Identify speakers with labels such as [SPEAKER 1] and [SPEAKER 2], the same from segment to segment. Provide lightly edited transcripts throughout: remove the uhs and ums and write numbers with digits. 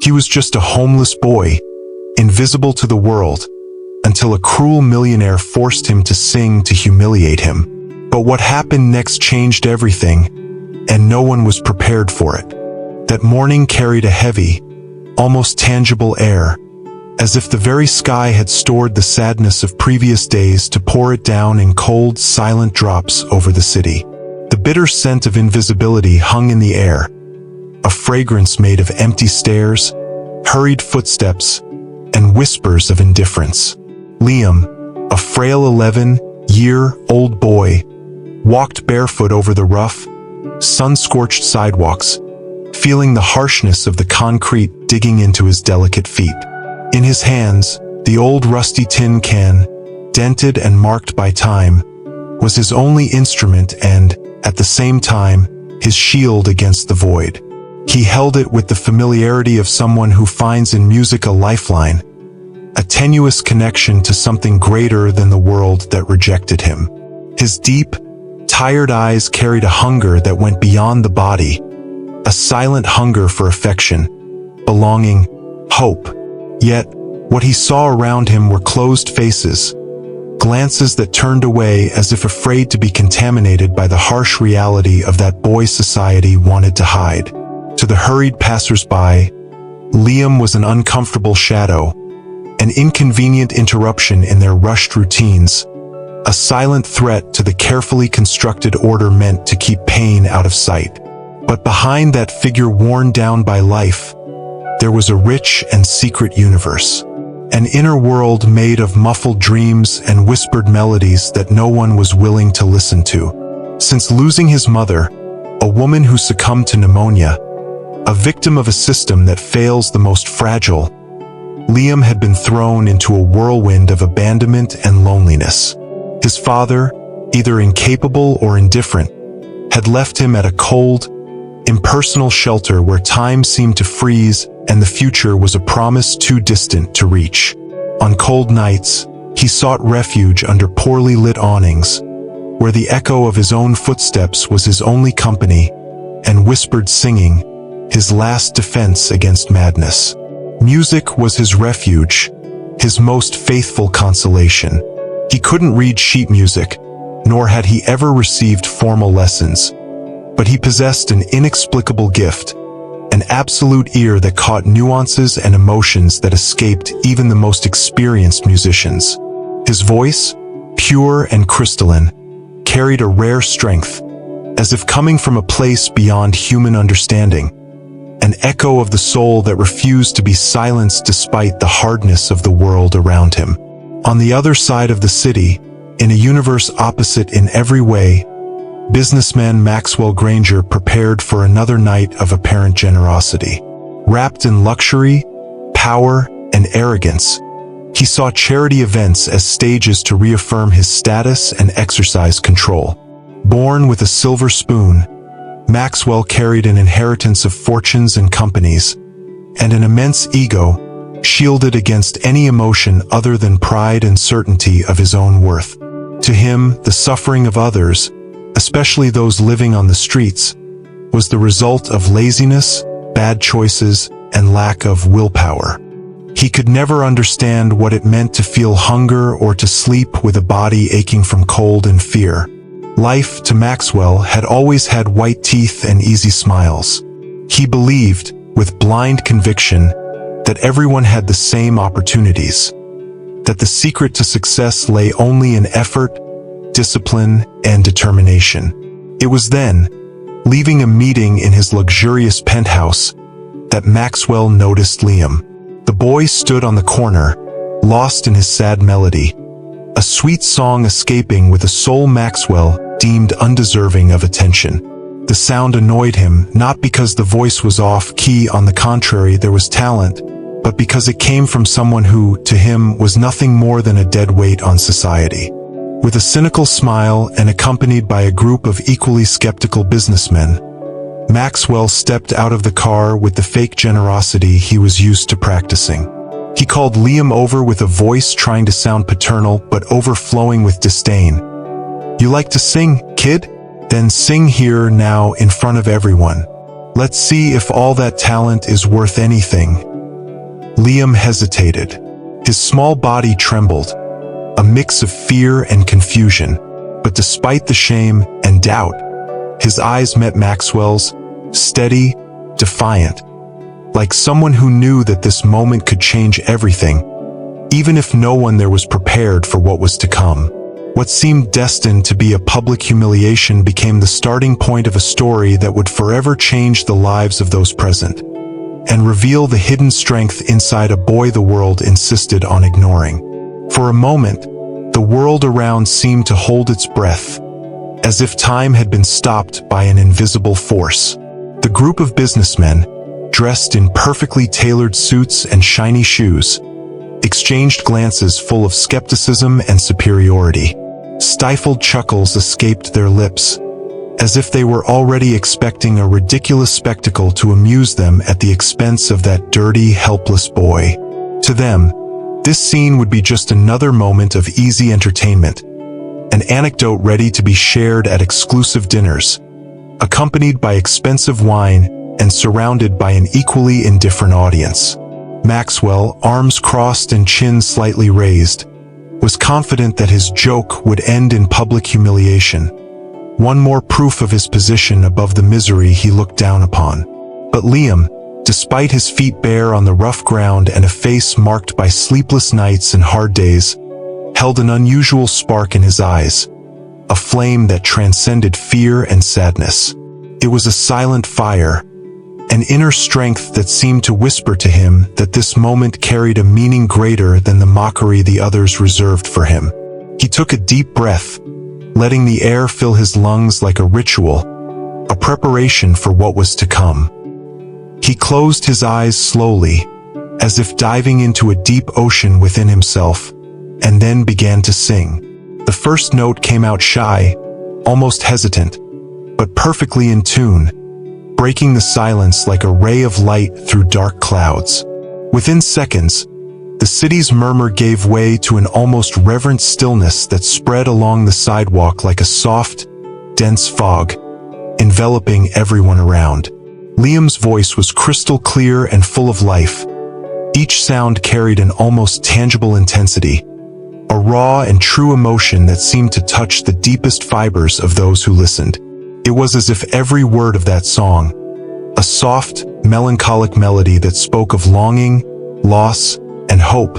[SPEAKER 1] He was just a homeless boy, invisible to the world, until a cruel millionaire forced him to sing to humiliate him. But what happened next changed everything, and no one was prepared for it. That morning carried a heavy, almost tangible air, as if the very sky had stored the sadness of previous days to pour it down in cold, silent drops over the city. The bitter scent of invisibility hung in the air, a fragrance made of empty stares, hurried footsteps, and whispers of indifference. Liam, a frail 11-year-old boy, walked barefoot over the rough, sun-scorched sidewalks, feeling the harshness of the concrete digging into his delicate feet. In his hands, the old rusty tin can, dented and marked by time, was his only instrument and, at the same time, his shield against the void. He held it with the familiarity of someone who finds in music a lifeline, a tenuous connection to something greater than the world that rejected him. His deep, tired eyes carried a hunger that went beyond the body, a silent hunger for affection, belonging, hope. Yet, what he saw around him were closed faces, glances that turned away as if afraid to be contaminated by the harsh reality of that boy society wanted to hide. To the hurried passers-by, Liam was an uncomfortable shadow, an inconvenient interruption in their rushed routines, a silent threat to the carefully constructed order meant to keep pain out of sight. But behind that figure worn down by life, there was a rich and secret universe, an inner world made of muffled dreams and whispered melodies that no one was willing to listen to. Since losing his mother, a woman who succumbed to pneumonia, a victim of a system that fails the most fragile, Liam had been thrown into a whirlwind of abandonment and loneliness. His father, either incapable or indifferent, had left him at a cold, impersonal shelter where time seemed to freeze and the future was a promise too distant to reach. On cold nights, he sought refuge under poorly lit awnings, where the echo of his own footsteps was his only company, and whispered singing, his last defense against madness. Music was his refuge, his most faithful consolation. He couldn't read sheet music, nor had he ever received formal lessons, but he possessed an inexplicable gift, an absolute ear that caught nuances and emotions that escaped even the most experienced musicians. His voice, pure and crystalline, carried a rare strength, as if coming from a place beyond human understanding, an echo of the soul that refused to be silenced despite the hardness of the world around him. On the other side of the city, in a universe opposite in every way, businessman Maxwell Granger prepared for another night of apparent generosity. Wrapped in luxury, power, and arrogance, he saw charity events as stages to reaffirm his status and exercise control. Born with a silver spoon, Maxwell carried an inheritance of fortunes and companies, and an immense ego, shielded against any emotion other than pride and certainty of his own worth. To him, the suffering of others, especially those living on the streets, was the result of laziness, bad choices, and lack of willpower. He could never understand what it meant to feel hunger or to sleep with a body aching from cold and fear. Life, to Maxwell, had always had white teeth and easy smiles. He believed, with blind conviction, that everyone had the same opportunities, that the secret to success lay only in effort, discipline, and determination. It was then, leaving a meeting in his luxurious penthouse, that Maxwell noticed Liam. The boy stood on the corner, lost in his sad melody, a sweet song escaping with a soul Maxwell deemed undeserving of attention. The sound annoyed him, not because the voice was off-key, on the contrary, there was talent, but because it came from someone who, to him, was nothing more than a dead weight on society. With a cynical smile and accompanied by a group of equally skeptical businessmen, Maxwell stepped out of the car with the fake generosity he was used to practicing. He called Liam over with a voice trying to sound paternal but overflowing with disdain. "You like to sing, kid? Then sing here now in front of everyone. Let's see if all that talent is worth anything." Liam hesitated. His small body trembled, a mix of fear and confusion. But despite the shame and doubt, his eyes met Maxwell's, steady, defiant, like someone who knew that this moment could change everything, even if no one there was prepared for what was to come. What seemed destined to be a public humiliation became the starting point of a story that would forever change the lives of those present, and reveal the hidden strength inside a boy the world insisted on ignoring. For a moment, the world around seemed to hold its breath, as if time had been stopped by an invisible force. The group of businessmen, dressed in perfectly tailored suits and shiny shoes, exchanged glances full of skepticism and superiority. Stifled chuckles escaped their lips, as if they were already expecting a ridiculous spectacle to amuse them at the expense of that dirty, helpless boy. To them, this scene would be just another moment of easy entertainment, an anecdote ready to be shared at exclusive dinners, accompanied by expensive wine and surrounded by an equally indifferent audience. Maxwell, arms crossed and chin slightly raised, was confident that his joke would end in public humiliation, one more proof of his position above the misery he looked down upon. But Liam, despite his feet bare on the rough ground and a face marked by sleepless nights and hard days, held an unusual spark in his eyes, a flame that transcended fear and sadness. It was a silent fire, an inner strength that seemed to whisper to him that this moment carried a meaning greater than the mockery the others reserved for him. He took a deep breath, letting the air fill his lungs like a ritual, a preparation for what was to come. He closed his eyes slowly, as if diving into a deep ocean within himself, and then began to sing. The first note came out shy, almost hesitant, but perfectly in tune, breaking the silence like a ray of light through dark clouds. Within seconds, the city's murmur gave way to an almost reverent stillness that spread along the sidewalk like a soft, dense fog, enveloping everyone around. Liam's voice was crystal clear and full of life. Each sound carried an almost tangible intensity, a raw and true emotion that seemed to touch the deepest fibers of those who listened. It was as if every word of that song, a soft, melancholic melody that spoke of longing, loss, and hope,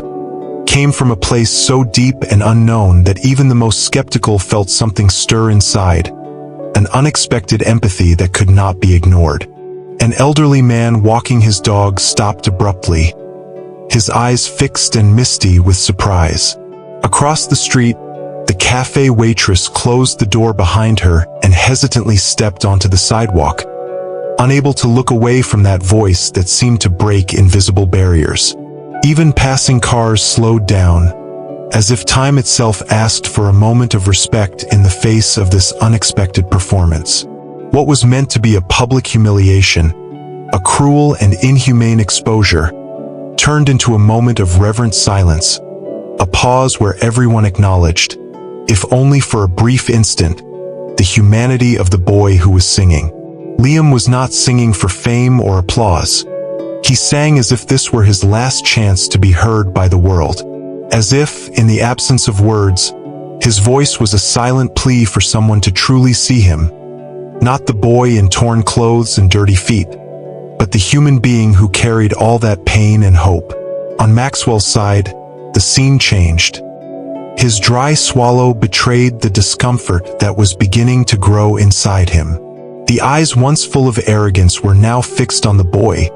[SPEAKER 1] came from a place so deep and unknown that even the most skeptical felt something stir inside, an unexpected empathy that could not be ignored. An elderly man walking his dog stopped abruptly, his eyes fixed and misty with surprise. Across the street, the cafe waitress closed the door behind her and hesitantly stepped onto the sidewalk, unable to look away from that voice that seemed to break invisible barriers. Even passing cars slowed down, as if time itself asked for a moment of respect in the face of this unexpected performance. What was meant to be a public humiliation, a cruel and inhumane exposure, turned into a moment of reverent silence, a pause where everyone acknowledged, if only for a brief instant, the humanity of the boy who was singing. Liam was not singing for fame or applause. He sang as if this were his last chance to be heard by the world. As if, in the absence of words, his voice was a silent plea for someone to truly see him. Not the boy in torn clothes and dirty feet, but the human being who carried all that pain and hope. On Maxwell's side, the scene changed. His dry swallow betrayed the discomfort that was beginning to grow inside him. The eyes once full of arrogance were now fixed on the boy,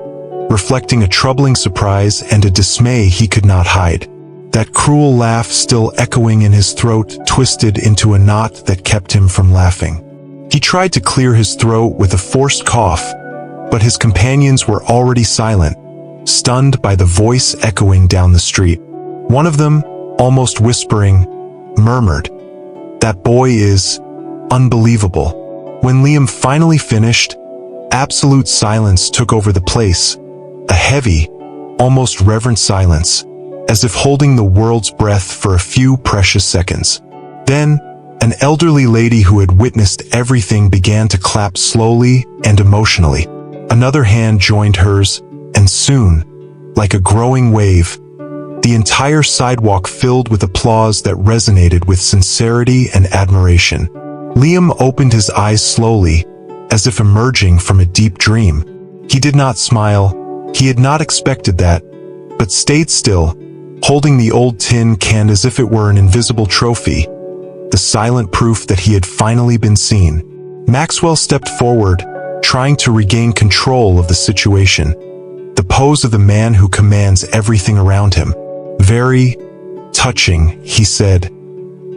[SPEAKER 1] reflecting a troubling surprise and a dismay he could not hide. That cruel laugh still echoing in his throat twisted into a knot that kept him from laughing. He tried to clear his throat with a forced cough, but his companions were already silent, stunned by the voice echoing down the street. One of them, almost whispering, murmured, "That boy is unbelievable." When Liam finally finished, absolute silence took over the place, a heavy, almost reverent silence, as if holding the world's breath for a few precious seconds. Then, an elderly lady who had witnessed everything began to clap slowly and emotionally. Another hand joined hers, and soon, like a growing wave, the entire sidewalk filled with applause that resonated with sincerity and admiration. Liam opened his eyes slowly, as if emerging from a deep dream. He did not smile. He had not expected that, but stayed still, holding the old tin can as if it were an invisible trophy, the silent proof that he had finally been seen. Maxwell stepped forward, trying to regain control of the situation, the pose of the man who commands everything around him. "Very touching," he said,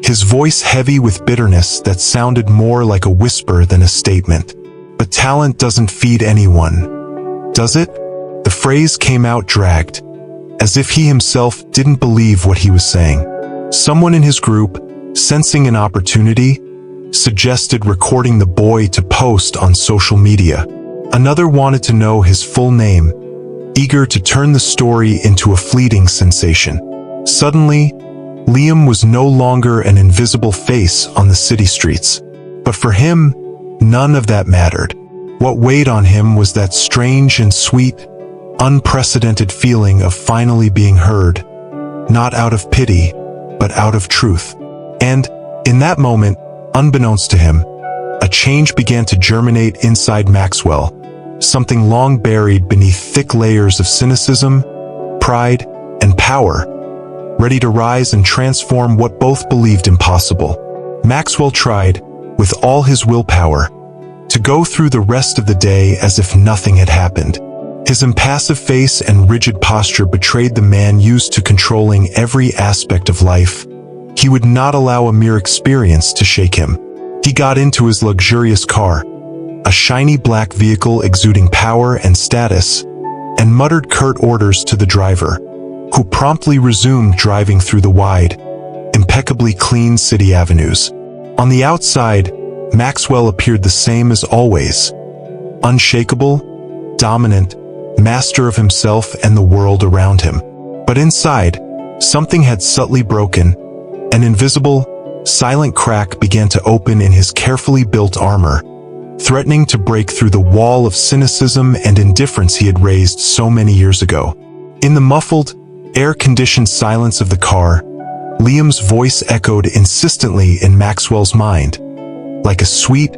[SPEAKER 1] his voice heavy with bitterness that sounded more like a whisper than a statement. "But talent doesn't feed anyone, does it?" The phrase came out dragged, as if he himself didn't believe what he was saying. Someone in his group, sensing an opportunity, suggested recording the boy to post on social media. Another wanted to know his full name, eager to turn the story into a fleeting sensation. Suddenly, Liam was no longer an invisible face on the city streets. But for him, none of that mattered. What weighed on him was that strange and sweet, unprecedented feeling of finally being heard, not out of pity, but out of truth. And, in that moment, unbeknownst to him, a change began to germinate inside Maxwell, something long buried beneath thick layers of cynicism, pride, and power, ready to rise and transform what both believed impossible. Maxwell tried, with all his willpower, to go through the rest of the day as if nothing had happened. His impassive face and rigid posture betrayed the man used to controlling every aspect of life. He would not allow a mere experience to shake him. He got into his luxurious car, a shiny black vehicle exuding power and status, and muttered curt orders to the driver, who promptly resumed driving through the wide, impeccably clean city avenues. On the outside, Maxwell appeared the same as always, unshakable, dominant, master of himself and the world around him. But inside, something had subtly broken. An invisible, silent crack began to open in his carefully built armor, threatening to break through the wall of cynicism and indifference he had raised so many years ago. In the muffled, air-conditioned silence of the car, Liam's voice echoed insistently in Maxwell's mind, like a sweet,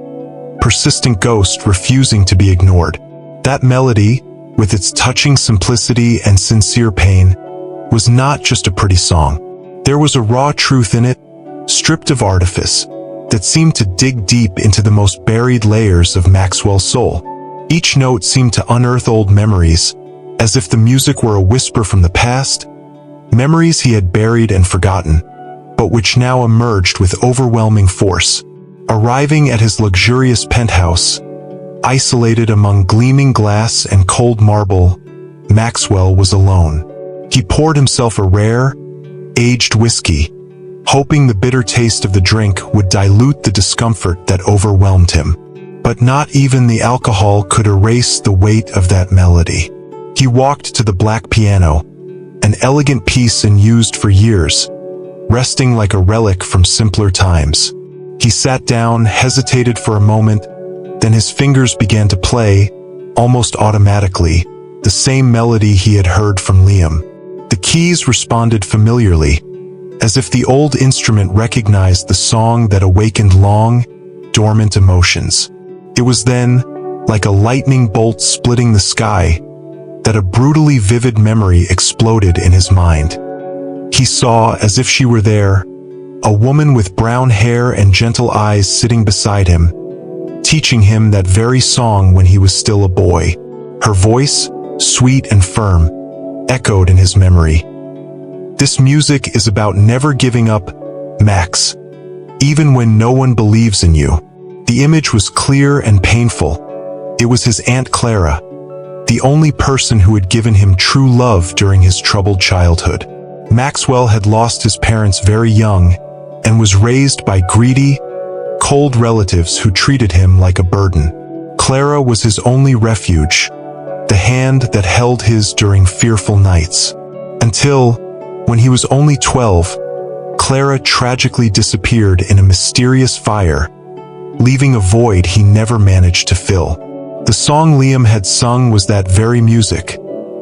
[SPEAKER 1] persistent ghost refusing to be ignored. That melody, with its touching simplicity and sincere pain, was not just a pretty song. There was a raw truth in it, stripped of artifice, that seemed to dig deep into the most buried layers of Maxwell's soul. Each note seemed to unearth old memories, as if the music were a whisper from the past, memories he had buried and forgotten, but which now emerged with overwhelming force. Arriving at his luxurious penthouse, isolated among gleaming glass and cold marble, Maxwell was alone. He poured himself a rare, aged whiskey, hoping the bitter taste of the drink would dilute the discomfort that overwhelmed him. But not even the alcohol could erase the weight of that melody. He walked to the black piano, an elegant piece unused for years, resting like a relic from simpler times. He sat down, hesitated for a moment, then his fingers began to play, almost automatically, the same melody he had heard from Liam. The keys responded familiarly, as if the old instrument recognized the song that awakened long, dormant emotions. It was then, like a lightning bolt splitting the sky, that a brutally vivid memory exploded in his mind. He saw, as if she were there, a woman with brown hair and gentle eyes sitting beside him, teaching him that very song when he was still a boy. Her voice, sweet and firm, echoed in his memory. "This music is about never giving up, Max, even when no one believes in you." The image was clear and painful. It was his Aunt Clara, the only person who had given him true love during his troubled childhood. Maxwell had lost his parents very young and was raised by greedy, cold relatives who treated him like a burden. Clara was his only refuge, the hand that held his during fearful nights. Until, when he was only 12, Clara tragically disappeared in a mysterious fire, leaving a void he never managed to fill. The song Liam had sung was that very music,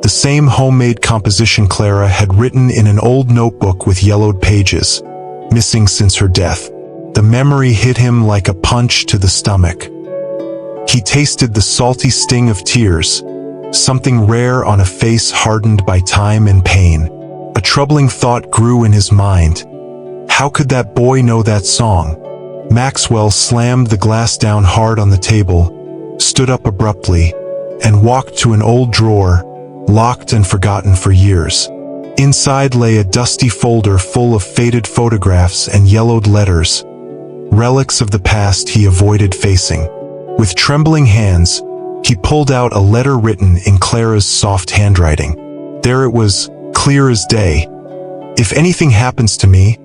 [SPEAKER 1] the same homemade composition Clara had written in an old notebook with yellowed pages, missing since her death. The memory hit him like a punch to the stomach. He tasted the salty sting of tears, something rare on a face hardened by time and pain. A troubling thought grew in his mind. How could that boy know that song? Maxwell slammed the glass down hard on the table, stood up abruptly, and walked to an old drawer, locked and forgotten for years. Inside lay a dusty folder full of faded photographs and yellowed letters, relics of the past he avoided facing. With trembling hands, he pulled out a letter written in Clara's soft handwriting. There it was, clear as day. If anything happens to me,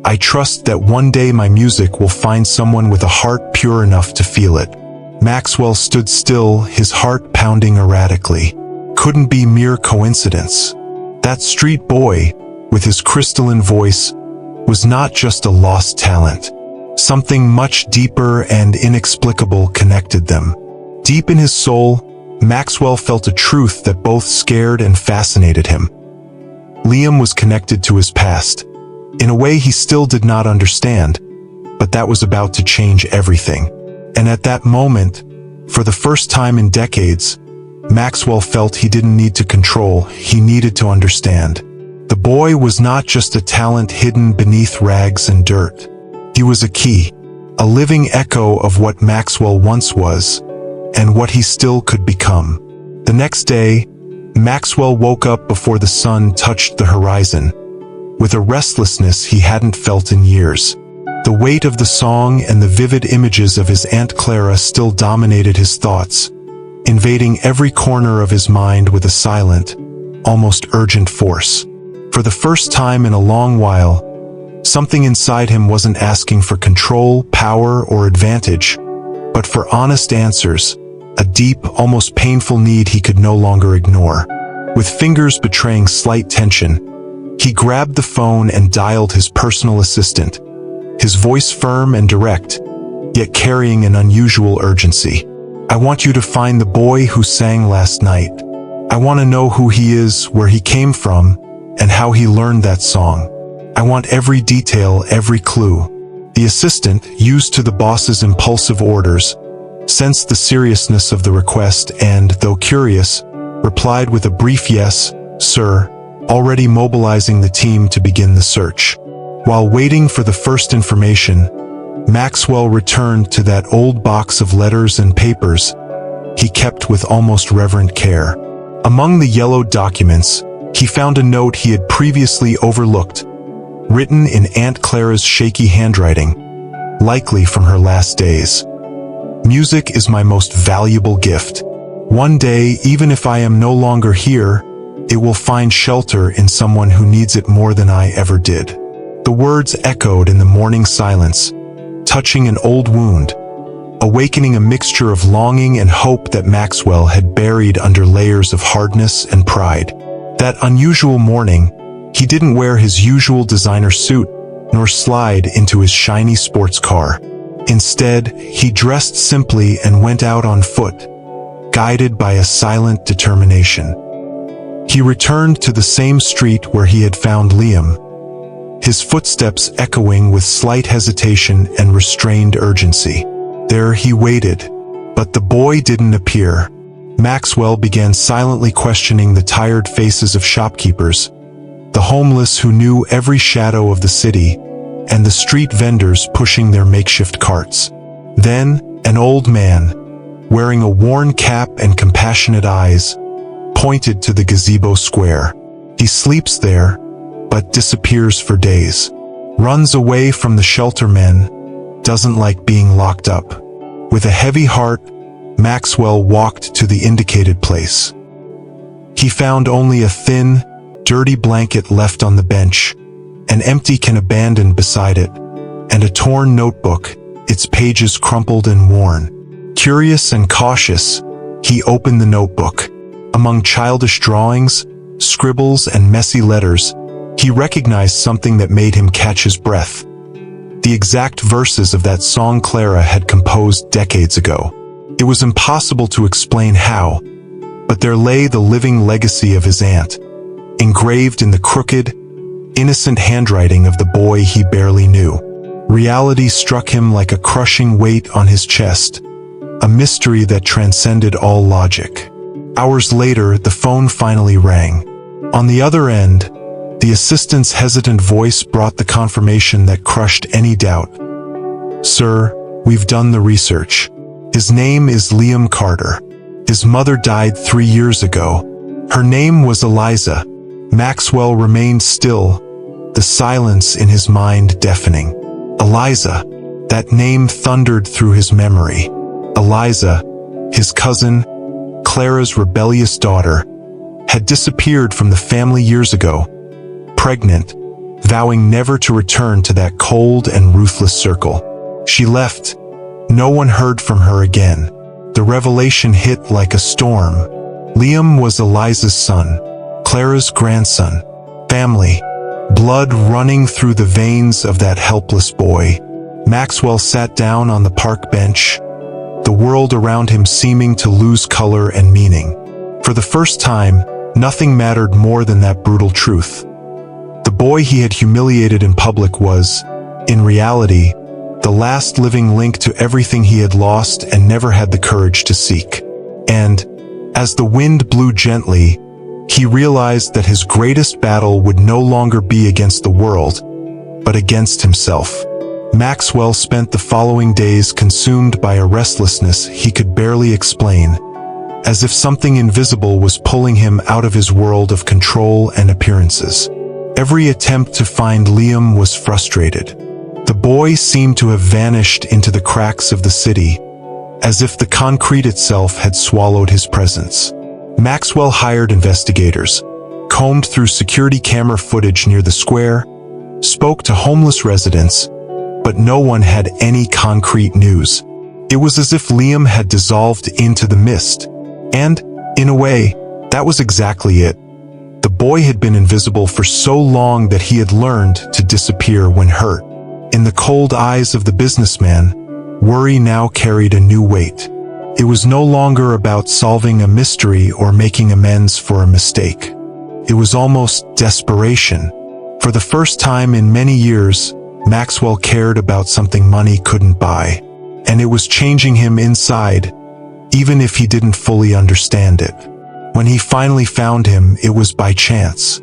[SPEAKER 1] I trust that one day my music will find someone with a heart pure enough to feel it. Maxwell stood still, his heart pounding erratically. Couldn't be mere coincidence. That street boy, with his crystalline voice, was not just a lost talent. Something much deeper and inexplicable connected them. Deep in his soul, Maxwell felt a truth that both scared and fascinated him. Liam was connected to his past, in a way he still did not understand, but that was about to change everything. And at that moment, for the first time in decades, Maxwell felt he didn't need to control, he needed to understand. The boy was not just a talent hidden beneath rags and dirt. He was a key, a living echo of what Maxwell once was, and what he still could become. The next day, Maxwell woke up before the sun touched the horizon, with a restlessness he hadn't felt in years. The weight of the song and the vivid images of his Aunt Clara still dominated his thoughts, invading every corner of his mind with a silent, almost urgent force. For the first time in a long while, something inside him wasn't asking for control, power, or advantage, but for honest answers, a deep, almost painful need he could no longer ignore. With fingers betraying slight tension, he grabbed the phone and dialed his personal assistant, his voice firm and direct, yet carrying an unusual urgency. I want you to find the boy who sang last night. I want to know who he is, where he came from, and how he learned that song. I want every detail, every clue. The assistant, used to the boss's impulsive orders, sensed the seriousness of the request and, though curious, replied with a brief yes, sir, already mobilizing the team to begin the search. While waiting for the first information, Maxwell returned to that old box of letters and papers he kept with almost reverent care. Among the yellowed documents, he found a note he had previously overlooked, written in Aunt Clara's shaky handwriting, likely from her last days. Music is my most valuable gift. One day, even if I am no longer here, it will find shelter in someone who needs it more than I ever did. The words echoed in the morning silence, touching an old wound, awakening a mixture of longing and hope that Maxwell had buried under layers of hardness and pride. That unusual morning, he didn't wear his usual designer suit, nor slide into his shiny sports car. Instead, he dressed simply and went out on foot, guided by a silent determination. He returned to the same street where he had found Liam, his footsteps echoing with slight hesitation and restrained urgency. There he waited, but the boy didn't appear. Maxwell began silently questioning the tired faces of shopkeepers, the homeless who knew every shadow of the city, and the street vendors pushing their makeshift carts. Then, an old man, wearing a worn cap and compassionate eyes, pointed to the gazebo square. He sleeps there, but disappears for days. Runs away from the shelter men, doesn't like being locked up. With a heavy heart, Maxwell walked to the indicated place. He found only a thin, dirty blanket left on the bench, an empty can abandoned beside it, and a torn notebook, its pages crumpled and worn. Curious and cautious, he opened the notebook. Among childish drawings, scribbles, and messy letters, he recognized something that made him catch his breath. The exact verses of that song Clara had composed decades ago. It was impossible to explain how, but there lay the living legacy of his aunt, engraved in the crooked, innocent handwriting of the boy he barely knew. Reality struck him like a crushing weight on his chest, a mystery that transcended all logic. Hours later, the phone finally rang. On the other end, the assistant's hesitant voice brought the confirmation that crushed any doubt. "Sir, we've done the research. His name is Liam Carter. His mother died 3 years ago. Her name was Eliza." Maxwell remained still, the silence in his mind deafening. Eliza, that name thundered through his memory. Eliza, his cousin, Clara's rebellious daughter, had disappeared from the family years ago, pregnant, vowing never to return to that cold and ruthless circle. She left. No one heard from her again. The revelation hit like a storm. Liam was Eliza's son, Clara's grandson. Family, blood running through the veins of that helpless boy. Maxwell sat down on the park bench, the world around him seeming to lose color and meaning. For the first time, nothing mattered more than that brutal truth. The boy he had humiliated in public was, in reality, the last living link to everything he had lost and never had the courage to seek. And, as the wind blew gently, he realized that his greatest battle would no longer be against the world, but against himself. Maxwell spent the following days consumed by a restlessness he could barely explain, as if something invisible was pulling him out of his world of control and appearances. Every attempt to find Liam was frustrated. The boy seemed to have vanished into the cracks of the city, as if the concrete itself had swallowed his presence. Maxwell hired investigators, combed through security camera footage near the square, spoke to homeless residents, but no one had any concrete news. It was as if Liam had dissolved into the mist. And, in a way, that was exactly it. The boy had been invisible for so long that he had learned to disappear when hurt. In the cold eyes of the businessman, worry now carried a new weight. It was no longer about solving a mystery or making amends for a mistake. It was almost desperation. For the first time in many years, Maxwell cared about something money couldn't buy. And it was changing him inside, even if he didn't fully understand it. When he finally found him, it was by chance.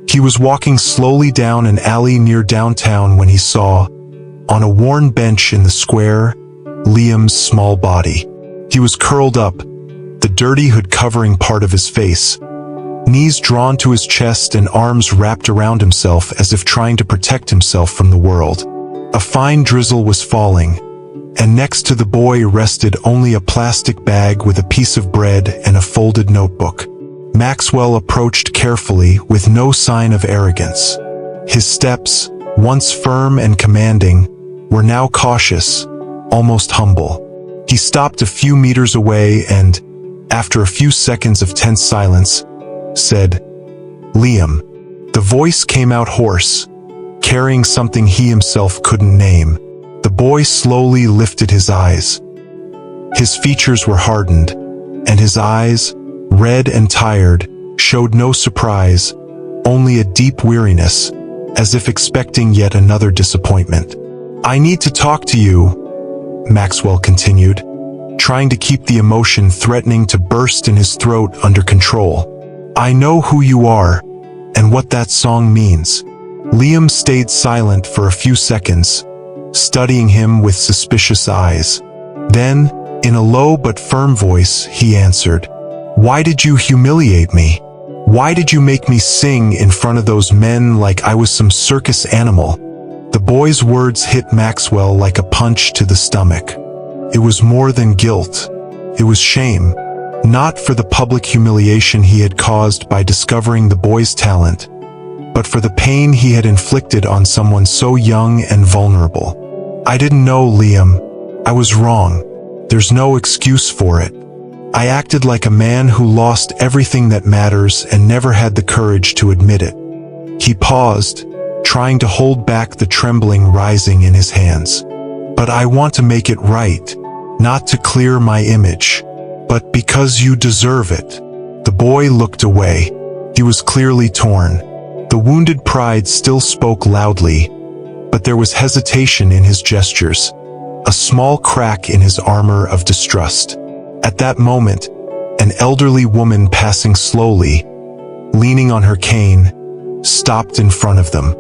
[SPEAKER 1] He was walking slowly down an alley near downtown when he saw, on a worn bench in the square, Liam's small body. He was curled up, the dirty hood covering part of his face, knees drawn to his chest and arms wrapped around himself as if trying to protect himself from the world. A fine drizzle was falling, and next to the boy rested only a plastic bag with a piece of bread and a folded notebook. Maxwell approached carefully with no sign of arrogance. His steps, once firm and commanding, were now cautious, almost humble. He stopped a few meters away and, after a few seconds of tense silence, said, "Liam." The voice came out hoarse, carrying something he himself couldn't name. The boy slowly lifted his eyes. His features were hardened, and his eyes, red and tired, showed no surprise, only a deep weariness, as if expecting yet another disappointment. "I need to talk to you," Maxwell continued, trying to keep the emotion threatening to burst in his throat under control. "I know who you are, and what that song means." Liam stayed silent for a few seconds, studying him with suspicious eyes. Then, in a low but firm voice, he answered, "Why did you humiliate me? Why did you make me sing in front of those men like I was some circus animal?" The boy's words hit Maxwell like a punch to the stomach. It was more than guilt. It was shame, not for the public humiliation he had caused by discovering the boy's talent, but for the pain he had inflicted on someone so young and vulnerable. "I didn't know, Liam. I was wrong. There's no excuse for it. I acted like a man who lost everything that matters and never had the courage to admit it." He paused, trying to hold back the trembling rising in his hands. "But I want to make it right, not to clear my image, but because you deserve it." The boy looked away. He was clearly torn. The wounded pride still spoke loudly, but there was hesitation in his gestures, a small crack in his armor of distrust. At that moment, an elderly woman passing slowly, leaning on her cane, stopped in front of them.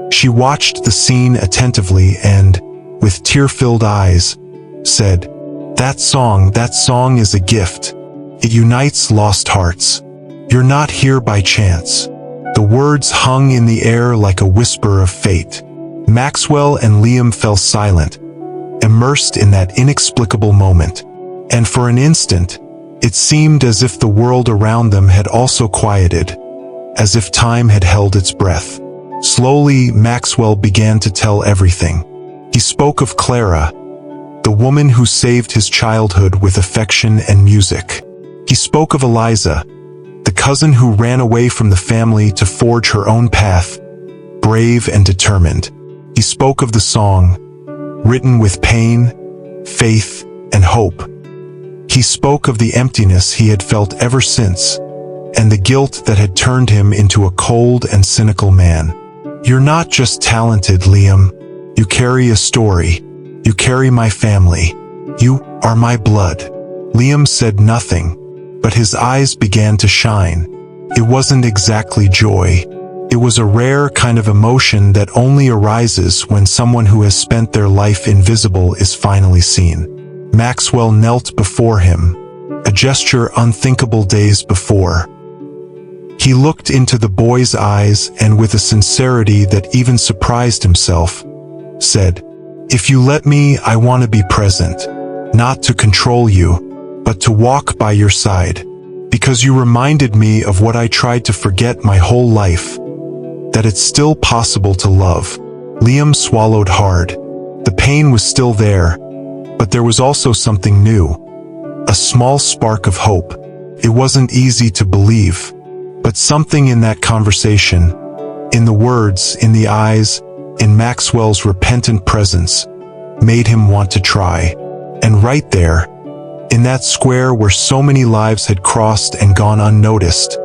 [SPEAKER 1] She watched the scene attentively and, with tear-filled eyes, said, that song is a gift. It unites lost hearts. You're not here by chance." The words hung in the air like a whisper of fate. Maxwell and Liam fell silent, immersed in that inexplicable moment. And for an instant, it seemed as if the world around them had also quieted, as if time had held its breath. Slowly, Maxwell began to tell everything. He spoke of Clara, the woman who saved his childhood with affection and music. He spoke of Eliza, the cousin who ran away from the family to forge her own path, brave and determined. He spoke of the song, written with pain, faith, and hope. He spoke of the emptiness he had felt ever since, and the guilt that had turned him into a cold and cynical man. "You're not just talented, Liam. You carry a story. You carry my family. You are my blood." Liam said nothing, but his eyes began to shine. It wasn't exactly joy. It was a rare kind of emotion that only arises when someone who has spent their life invisible is finally seen. Maxwell knelt before him, a gesture unthinkable days before. He looked into the boy's eyes and with a sincerity that even surprised himself, said, "If you let me, I want to be present, not to control you, but to walk by your side, because you reminded me of what I tried to forget my whole life, that it's still possible to love." Liam swallowed hard. The pain was still there, but there was also something new, a small spark of hope. It wasn't easy to believe, but something in that conversation, in the words, in the eyes, in Maxwell's repentant presence, made him want to try. And right there, in that square where so many lives had crossed and gone unnoticed,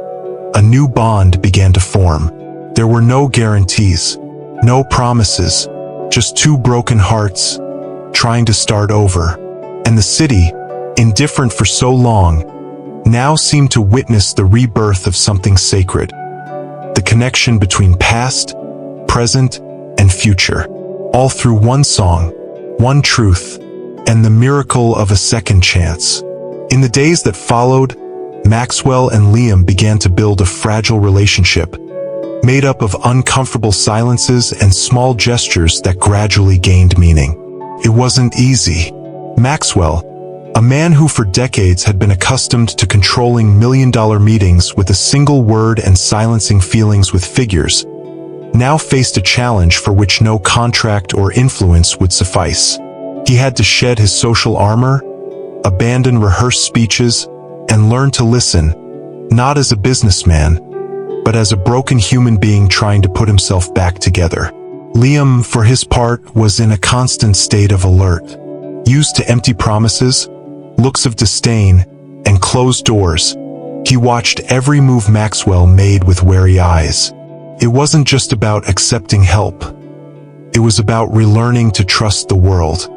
[SPEAKER 1] a new bond began to form. There were no guarantees, no promises, just two broken hearts, trying to start over. And the city, indifferent for so long, now seemed to witness the rebirth of something sacred. The connection between past, present, and future, all through one song, one truth, and the miracle of a second chance. In the days that followed, Maxwell and Liam began to build a fragile relationship, made up of uncomfortable silences and small gestures that gradually gained meaning. It wasn't easy. Maxwell, a man who for decades had been accustomed to controlling million-dollar meetings with a single word and silencing feelings with figures, now faced a challenge for which no contract or influence would suffice. He had to shed his social armor, abandon rehearsed speeches, and learn to listen, not as a businessman, but as a broken human being trying to put himself back together. Liam, for his part, was in a constant state of alert. Used to empty promises, looks of disdain, and closed doors, he watched every move Maxwell made with wary eyes. It wasn't just about accepting help. It was about relearning to trust the world.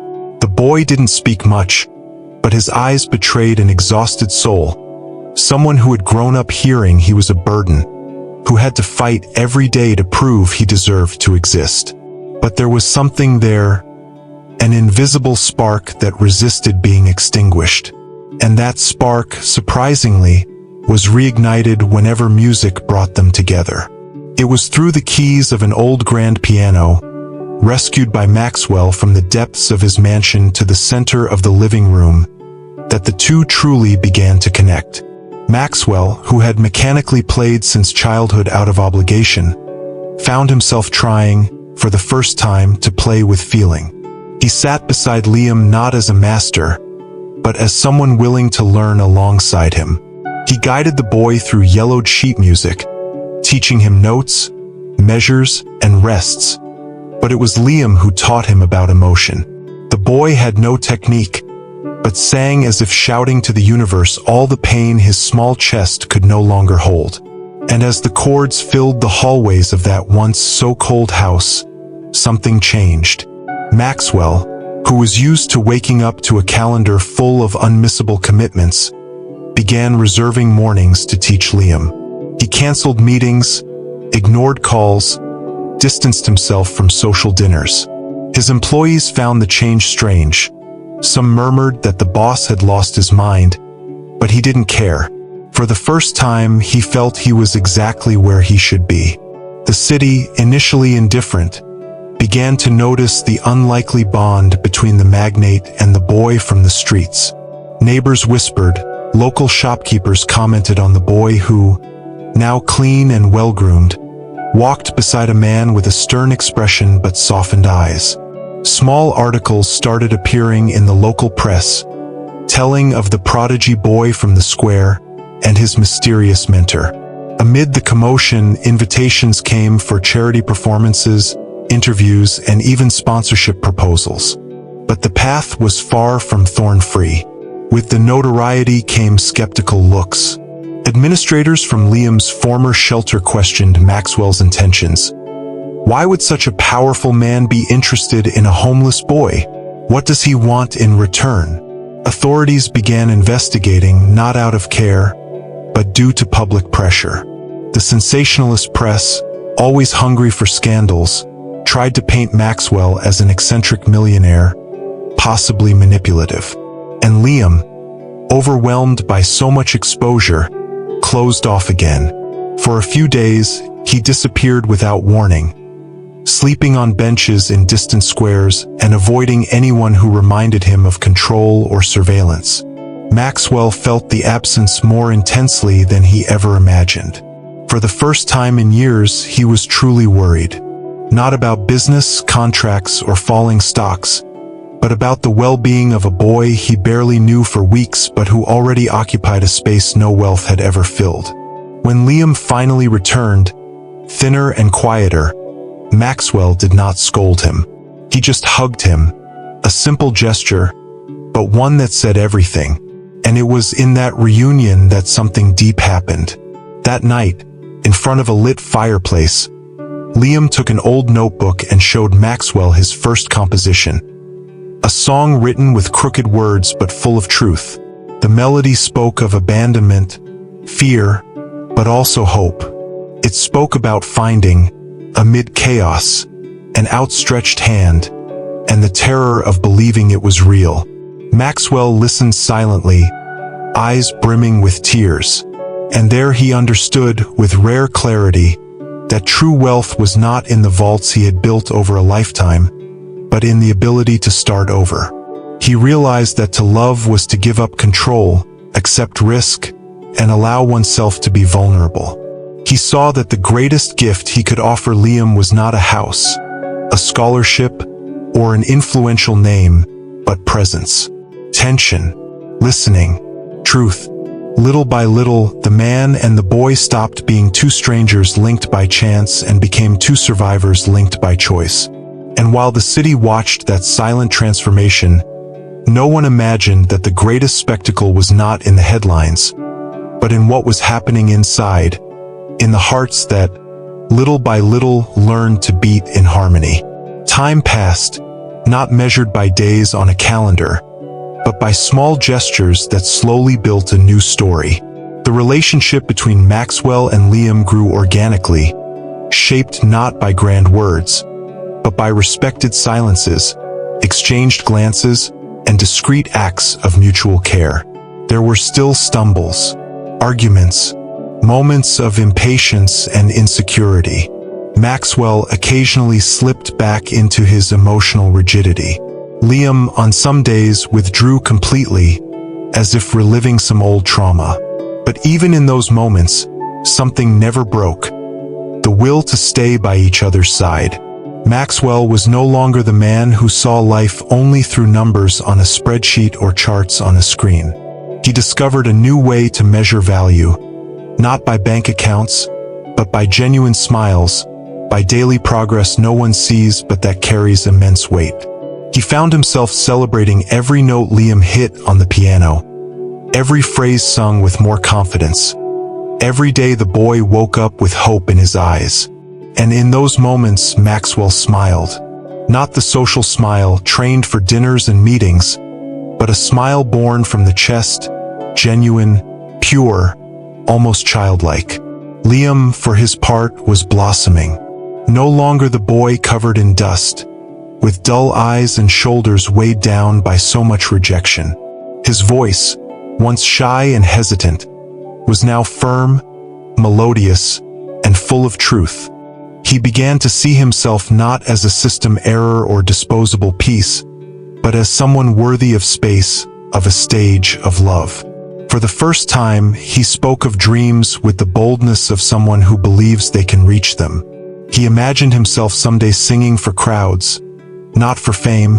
[SPEAKER 1] The boy didn't speak much, but his eyes betrayed an exhausted soul, someone who had grown up hearing he was a burden, who had to fight every day to prove he deserved to exist. But there was something there, an invisible spark that resisted being extinguished. And that spark, surprisingly, was reignited whenever music brought them together. It was through the keys of an old grand piano, rescued by Maxwell from the depths of his mansion to the center of the living room, that the two truly began to connect. Maxwell, who had mechanically played since childhood out of obligation, found himself trying, for the first time, to play with feeling. He sat beside Liam not as a master, but as someone willing to learn alongside him. He guided the boy through yellowed sheet music, teaching him notes, measures, and rests. But it was Liam who taught him about emotion. The boy had no technique, but sang as if shouting to the universe all the pain his small chest could no longer hold. And as the chords filled the hallways of that once so cold house, something changed. Maxwell, who was used to waking up to a calendar full of unmissable commitments, began reserving mornings to teach Liam. He canceled meetings, ignored calls, distanced himself from social dinners. His employees found the change strange. Some murmured that the boss had lost his mind, but he didn't care. For the first time, he felt he was exactly where he should be. The city, initially indifferent, began to notice the unlikely bond between the magnate and the boy from the streets. Neighbors whispered, local shopkeepers commented on the boy who, now clean and well-groomed, walked beside a man with a stern expression but softened eyes. Small articles started appearing in the local press, telling of the prodigy boy from the square and his mysterious mentor. Amid the commotion, invitations came for charity performances, interviews, and even sponsorship proposals. But the path was far from thorn-free. With the notoriety came skeptical looks. Administrators from Liam's former shelter questioned Maxwell's intentions. Why would such a powerful man be interested in a homeless boy? What does he want in return? Authorities began investigating, not out of care, but due to public pressure. The sensationalist press, always hungry for scandals, tried to paint Maxwell as an eccentric millionaire, possibly manipulative. And Liam, overwhelmed by so much exposure, closed off again. For a few days, he disappeared without warning, sleeping on benches in distant squares and avoiding anyone who reminded him of control or surveillance. Maxwell felt the absence more intensely than he ever imagined. For the first time in years, he was truly worried. Not about business, contracts, or falling stocks, but about the well-being of a boy he barely knew for weeks but who already occupied a space no wealth had ever filled. When Liam finally returned, thinner and quieter, Maxwell did not scold him. He just hugged him, a simple gesture, but one that said everything. And it was in that reunion that something deep happened. That night, in front of a lit fireplace, Liam took an old notebook and showed Maxwell his first composition. A song written with crooked words but full of truth. The melody spoke of abandonment, fear, but also hope. It spoke about finding, amid chaos, an outstretched hand, and the terror of believing it was real. Maxwell listened silently, eyes brimming with tears. And there he understood, with rare clarity, that true wealth was not in the vaults he had built over a lifetime, but in the ability to start over. He realized that to love was to give up control, accept risk, and allow oneself to be vulnerable. He saw that the greatest gift he could offer Liam was not a house, a scholarship, or an influential name, but presence, tension, listening, truth. Little by little, the man and the boy stopped being two strangers linked by chance and became two survivors linked by choice. And while the city watched that silent transformation, no one imagined that the greatest spectacle was not in the headlines, but in what was happening inside, in the hearts that, little by little, learned to beat in harmony. Time passed, not measured by days on a calendar, but by small gestures that slowly built a new story. The relationship between Maxwell and Liam grew organically, shaped not by grand words, but by respected silences, exchanged glances, and discreet acts of mutual care. There were still stumbles, arguments, moments of impatience and insecurity. Maxwell occasionally slipped back into his emotional rigidity. Liam, on some days, withdrew completely, as if reliving some old trauma. But even in those moments, something never broke: the will to stay by each other's side. Maxwell was no longer the man who saw life only through numbers on a spreadsheet or charts on a screen. He discovered a new way to measure value, not by bank accounts, but by genuine smiles, by daily progress no one sees but that carries immense weight. He found himself celebrating every note Liam hit on the piano, every phrase sung with more confidence. Every day the boy woke up with hope in his eyes. And in those moments, Maxwell smiled. Not the social smile trained for dinners and meetings, but a smile born from the chest, genuine, pure, almost childlike. Liam, for his part, was blossoming. No longer the boy covered in dust, with dull eyes and shoulders weighed down by so much rejection. His voice, once shy and hesitant, was now firm, melodious, and full of truth. He began to see himself not as a system error or disposable piece, but as someone worthy of space, of a stage, of love. For the first time, he spoke of dreams with the boldness of someone who believes they can reach them. He imagined himself someday singing for crowds, not for fame,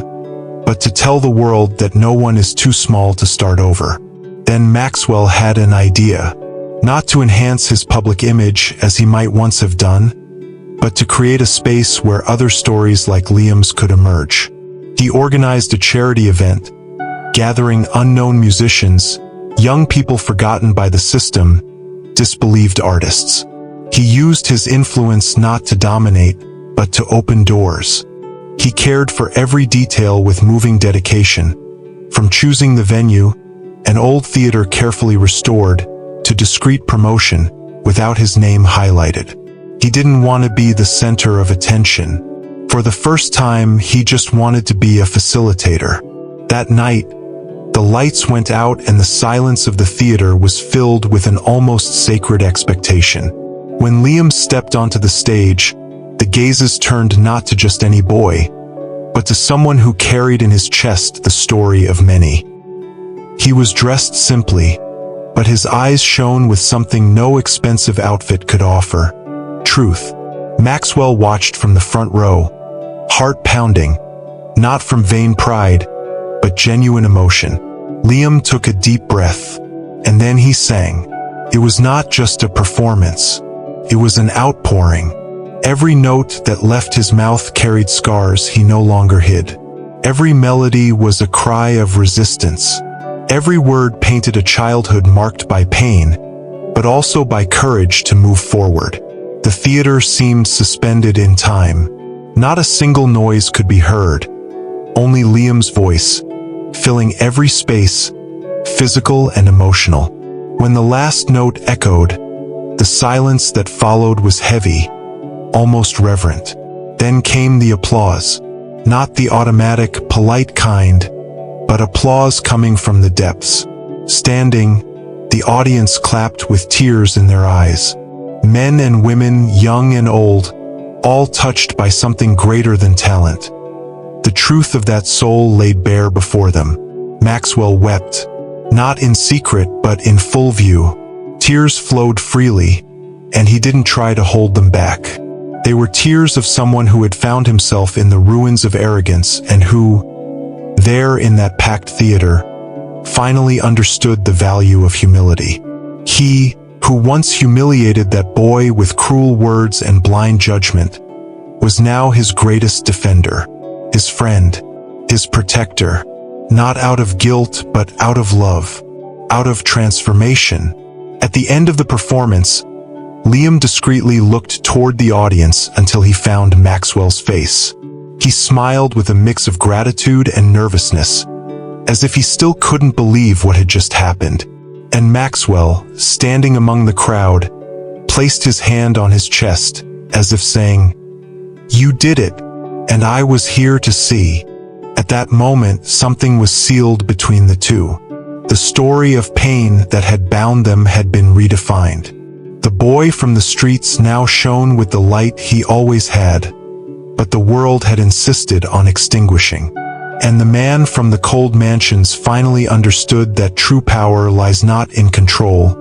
[SPEAKER 1] but to tell the world that no one is too small to start over. Then Maxwell had an idea, not to enhance his public image as he might once have done, but to create a space where other stories like Liam's could emerge. He organized a charity event, gathering unknown musicians, young people forgotten by the system, disbelieved artists. He used his influence not to dominate, but to open doors. He cared for every detail with moving dedication, from choosing the venue, an old theater carefully restored, to discreet promotion, without his name highlighted. He didn't want to be the center of attention. For the first time, he just wanted to be a facilitator. That night, the lights went out and the silence of the theater was filled with an almost sacred expectation. When Liam stepped onto the stage, the gazes turned not to just any boy, but to someone who carried in his chest the story of many. He was dressed simply, but his eyes shone with something no expensive outfit could offer: truth. Maxwell watched from the front row, heart pounding, not from vain pride, but genuine emotion. Liam took a deep breath, and then he sang. It was not just a performance. It was an outpouring. Every note that left his mouth carried scars he no longer hid. Every melody was a cry of resistance. Every word painted a childhood marked by pain, but also by courage to move forward. The theater seemed suspended in time. Not a single noise could be heard, only Liam's voice, filling every space, physical and emotional. When the last note echoed, the silence that followed was heavy, almost reverent. Then came the applause, not the automatic, polite kind, but applause coming from the depths. Standing, the audience clapped with tears in their eyes. Men and women, young and old, all touched by something greater than talent. The truth of that soul laid bare before them. Maxwell wept, not in secret but in full view. Tears flowed freely, and he didn't try to hold them back. They were tears of someone who had found himself in the ruins of arrogance and who, there in that packed theater, finally understood the value of humility. He, who once humiliated that boy with cruel words and blind judgment, was now his greatest defender, his friend, his protector, not out of guilt but out of love, out of transformation. At the end of the performance, Liam discreetly looked toward the audience until he found Maxwell's face. He smiled with a mix of gratitude and nervousness, as if he still couldn't believe what had just happened. And Maxwell, standing among the crowd, placed his hand on his chest, as if saying, "You did it, and I was here to see." At that moment, something was sealed between the two. The story of pain that had bound them had been redefined. The boy from the streets now shone with the light he always had, but the world had insisted on extinguishing. And the man from the cold mansions finally understood that true power lies not in control,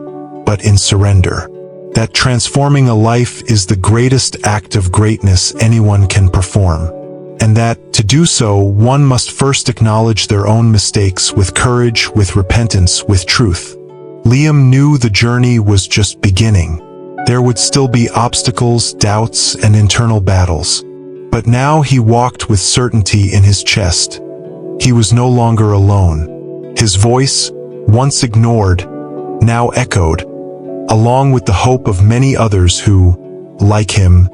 [SPEAKER 1] but in surrender. That transforming a life is the greatest act of greatness anyone can perform. And that, to do so, one must first acknowledge their own mistakes with courage, with repentance, with truth. Liam knew the journey was just beginning. There would still be obstacles, doubts, and internal battles. But now he walked with certainty in his chest. he was no longer alone. His voice, once ignored, now echoed, along with the hope of many others who, like him,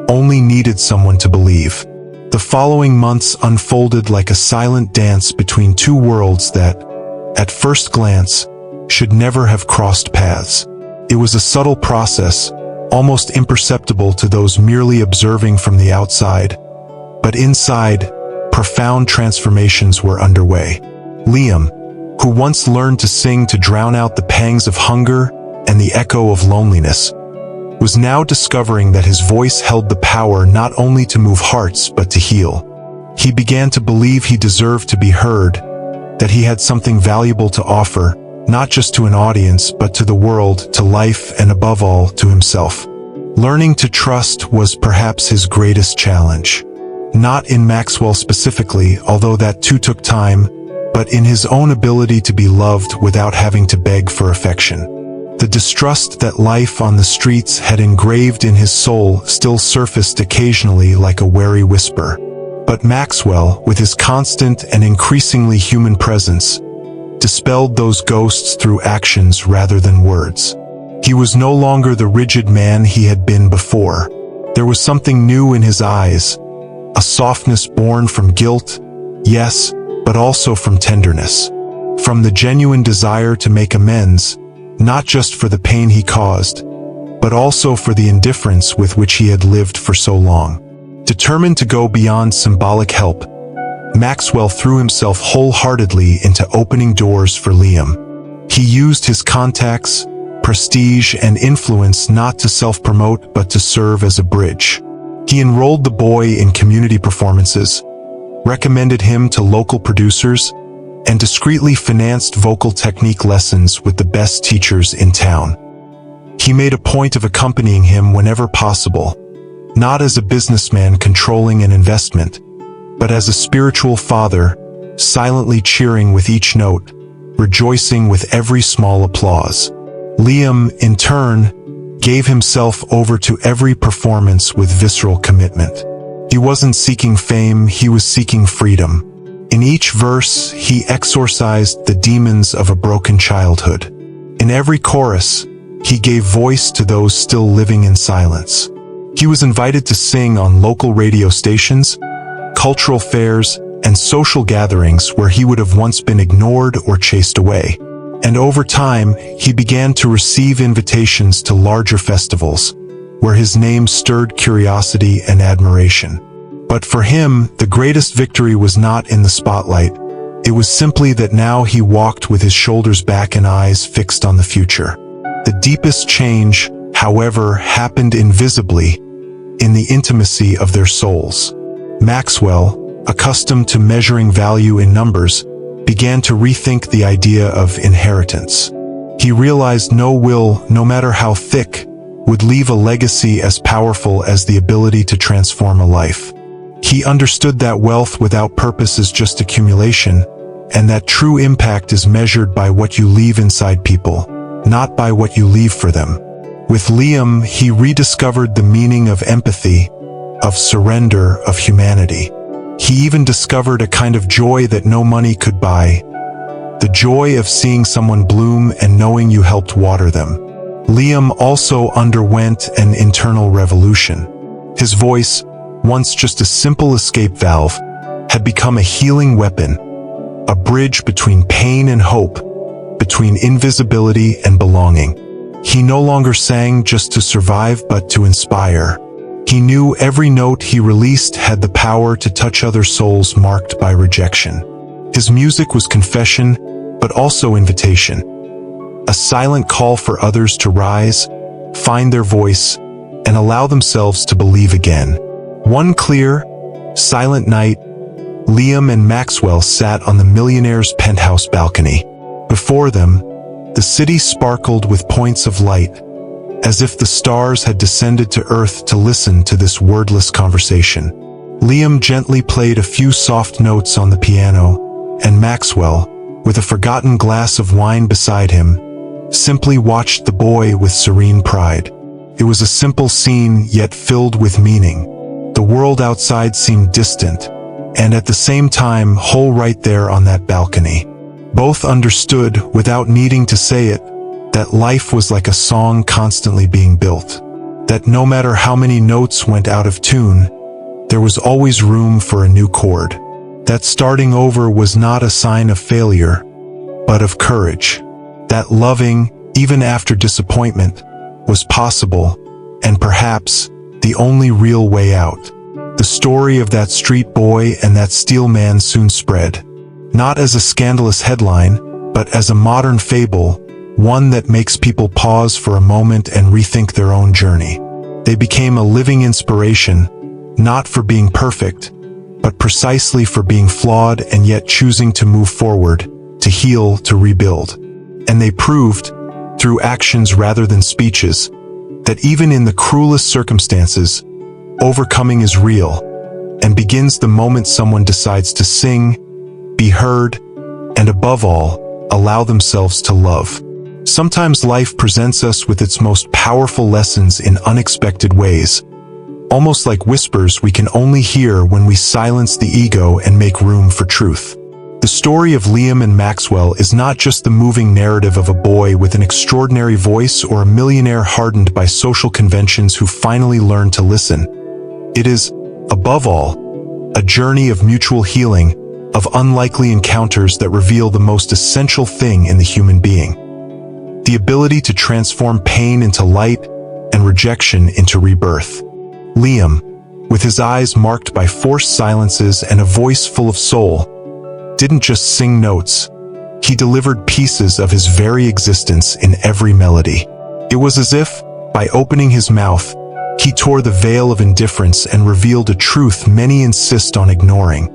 [SPEAKER 1] only needed someone to believe. The following months unfolded like a silent dance between two worlds that, at first glance, should never have crossed paths. It was a subtle process, almost imperceptible to those merely observing from the outside. But inside, profound transformations were underway. Liam, who once learned to sing to drown out the pangs of hunger and the echo of loneliness, was now discovering that his voice held the power not only to move hearts but to heal. He began to believe he deserved to be heard, that he had something valuable to offer, not just to an audience but to the world, to life, and above all, to himself. Learning to trust was perhaps his greatest challenge. Not in Maxwell specifically, although that too took time, but in his own ability to be loved without having to beg for affection. The distrust that life on the streets had engraved in his soul still surfaced occasionally like a wary whisper. But Maxwell, with his constant and increasingly human presence, dispelled those ghosts through actions rather than words. He was no longer the rigid man he had been before. There was something new in his eyes, a softness born from guilt, yes, but also from tenderness. From the genuine desire to make amends, not just for the pain he caused, but also for the indifference with which he had lived for so long. Determined to go beyond symbolic help, Maxwell threw himself wholeheartedly into opening doors for Liam. He used his contacts, prestige, and influence not to self-promote but to serve as a bridge. He enrolled the boy in community performances, recommended him to local producers, and discreetly financed vocal technique lessons with the best teachers in town. He made a point of accompanying him whenever possible, not as a businessman controlling an investment, but as a spiritual father, silently cheering with each note, rejoicing with every small applause. Liam, in turn, gave himself over to every performance with visceral commitment. He wasn't seeking fame, he was seeking freedom. In each verse, he exorcised the demons of a broken childhood. In every chorus, he gave voice to those still living in silence. He was invited to sing on local radio stations, cultural fairs, and social gatherings where he would have once been ignored or chased away. And over time, he began to receive invitations to larger festivals, where his name stirred curiosity and admiration. But for him, the greatest victory was not in the spotlight. It was simply that now he walked with his shoulders back and eyes fixed on the future. The deepest change, however, happened invisibly, in the intimacy of their souls. Maxwell, accustomed to measuring value in numbers, began to rethink the idea of inheritance. He realized no will, no matter how thick, would leave a legacy as powerful as the ability to transform a life. He understood that wealth without purpose is just accumulation, and that true impact is measured by what you leave inside people, not by what you leave for them. With Liam, he rediscovered the meaning of empathy, of surrender, of humanity. He even discovered a kind of joy that no money could buy, the joy of seeing someone bloom and knowing you helped water them. Liam also underwent an internal revolution. His voice, once just a simple escape valve, had become a healing weapon, a bridge between pain and hope, between invisibility and belonging. He no longer sang just to survive but to inspire. He knew every note he released had the power to touch other souls marked by rejection. His music was confession, but also invitation. A silent call for others to rise, find their voice, and allow themselves to believe again. One clear, silent night, Liam and Maxwell sat on the Millionaire's penthouse balcony. Before them, the city sparkled with points of light, as if the stars had descended to earth to listen to this wordless conversation. Liam gently played a few soft notes on the piano, and Maxwell, with a forgotten glass of wine beside him, simply watched the boy with serene pride. It was a simple scene, yet filled with meaning. The world outside seemed distant, and at the same time whole right there on that balcony. Both understood, without needing to say it, that life was like a song constantly being built. That no matter how many notes went out of tune, there was always room for a new chord. That starting over was not a sign of failure, but of courage. That loving, even after disappointment, was possible, and perhaps the only real way out. The story of that street boy and that steel man soon spread, not as a scandalous headline, but as a modern fable, one that makes people pause for a moment and rethink their own journey. They became a living inspiration, not for being perfect, but precisely for being flawed and yet choosing to move forward, to heal, to rebuild. And they proved, through actions rather than speeches, that even in the cruelest circumstances, overcoming is real, and begins the moment someone decides to sing, be heard, and above all, allow themselves to love. Sometimes life presents us with its most powerful lessons in unexpected ways, almost like whispers we can only hear when we silence the ego and make room for truth. The story of Liam and Maxwell is not just the moving narrative of a boy with an extraordinary voice or a millionaire hardened by social conventions who finally learned to listen. It is, above all, a journey of mutual healing, of unlikely encounters that reveal the most essential thing in the human being: the ability to transform pain into light and rejection into rebirth. Liam, with his eyes marked by forced silences and a voice full of soul, didn't just sing notes. He delivered pieces of his very existence in every melody. It was as if, by opening his mouth, he tore the veil of indifference and revealed a truth many insist on ignoring.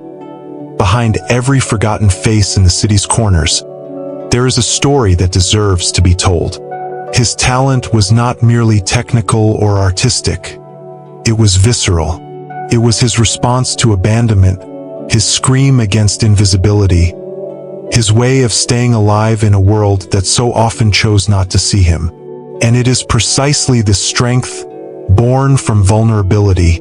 [SPEAKER 1] Behind every forgotten face in the city's corners, there is a story that deserves to be told. His talent was not merely technical or artistic. It was visceral. It was his response to abandonment, his scream against invisibility, his way of staying alive in a world that so often chose not to see him. And it is precisely this strength, born from vulnerability,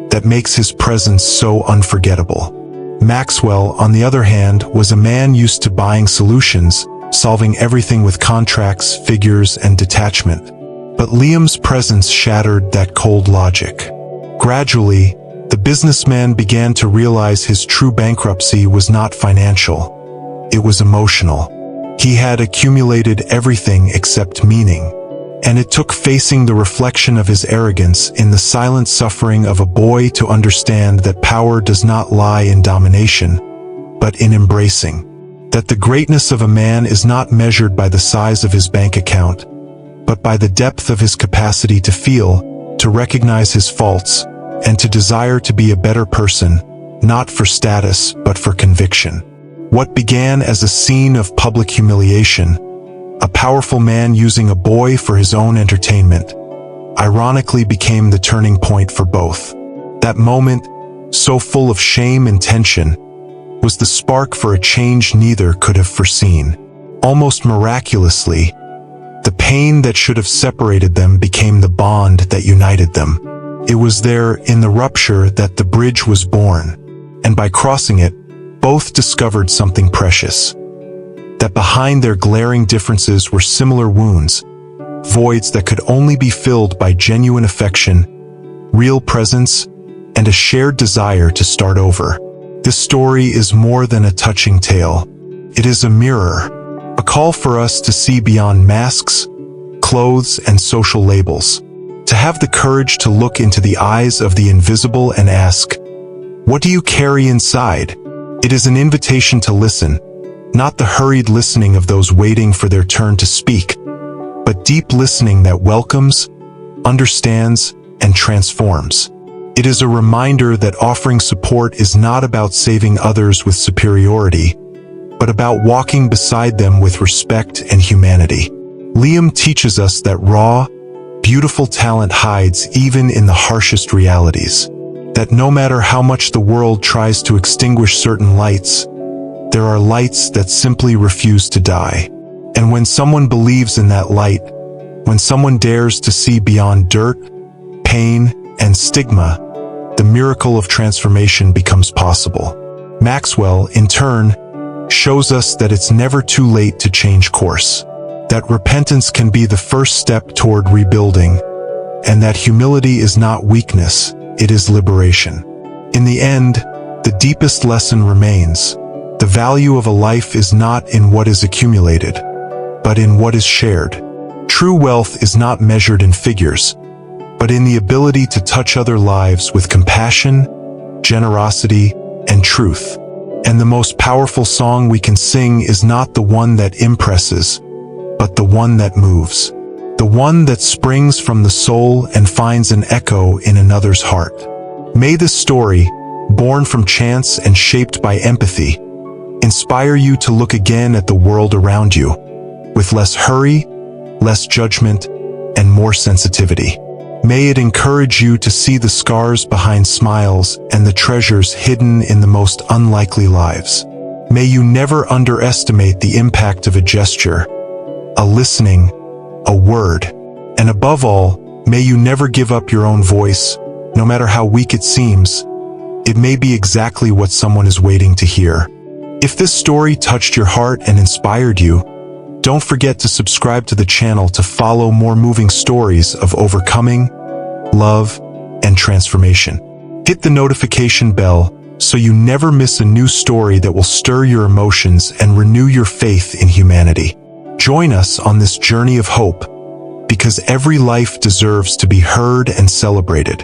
[SPEAKER 1] that makes his presence so unforgettable. Maxwell, on the other hand, was a man used to buying solutions, solving everything with contracts, figures, and detachment. But Liam's presence shattered that cold logic. Gradually, the businessman began to realize his true bankruptcy was not financial. It was emotional. He had accumulated everything except meaning. And it took facing the reflection of his arrogance in the silent suffering of a boy to understand that power does not lie in domination, but in embracing. That the greatness of a man is not measured by the size of his bank account, but by the depth of his capacity to feel, to recognize his faults, and to desire to be a better person, not for status but for conviction. What began as a scene of public humiliation, a powerful man using a boy for his own entertainment, ironically became the turning point for both. That moment, so full of shame and tension, was the spark for a change neither could have foreseen. Almost miraculously, the pain that should have separated them became the bond that united them. It was there, in the rupture, that the bridge was born, and by crossing it, both discovered something precious. That behind their glaring differences were similar wounds, voids that could only be filled by genuine affection, real presence, and a shared desire to start over. This story is more than a touching tale. It is a mirror, a call for us to see beyond masks, clothes, and social labels. To have the courage to look into the eyes of the invisible and ask, "What do you carry inside?" It is an invitation to listen, not the hurried listening of those waiting for their turn to speak, but deep listening that welcomes, understands, and transforms. It is a reminder that offering support is not about saving others with superiority, but about walking beside them with respect and humanity. Liam teaches us that raw, beautiful talent hides even in the harshest realities. That no matter how much the world tries to extinguish certain lights, there are lights that simply refuse to die. And when someone believes in that light, when someone dares to see beyond dirt, pain, and stigma, the miracle of transformation becomes possible. Maxwell, in turn, shows us that it's never too late to change course, that repentance can be the first step toward rebuilding, and that humility is not weakness, it is liberation. In the end, the deepest lesson remains. The value of a life is not in what is accumulated, but in what is shared. True wealth is not measured in figures, but in the ability to touch other lives with compassion, generosity, and truth. And the most powerful song we can sing is not the one that impresses, but the one that moves. The one that springs from the soul and finds an echo in another's heart. May this story, born from chance and shaped by empathy, inspire you to look again at the world around you, with less hurry, less judgment, and more sensitivity. May it encourage you to see the scars behind smiles and the treasures hidden in the most unlikely lives. May you never underestimate the impact of a gesture, a listening, a word, and above all, may you never give up your own voice, no matter how weak it seems. It may be exactly what someone is waiting to hear. If this story touched your heart and inspired you, don't forget to subscribe to the channel to follow more moving stories of overcoming, love, and transformation. Hit the notification bell so you never miss a new story that will stir your emotions and renew your faith in humanity. Join us on this journey of hope, because every life deserves to be heard and celebrated.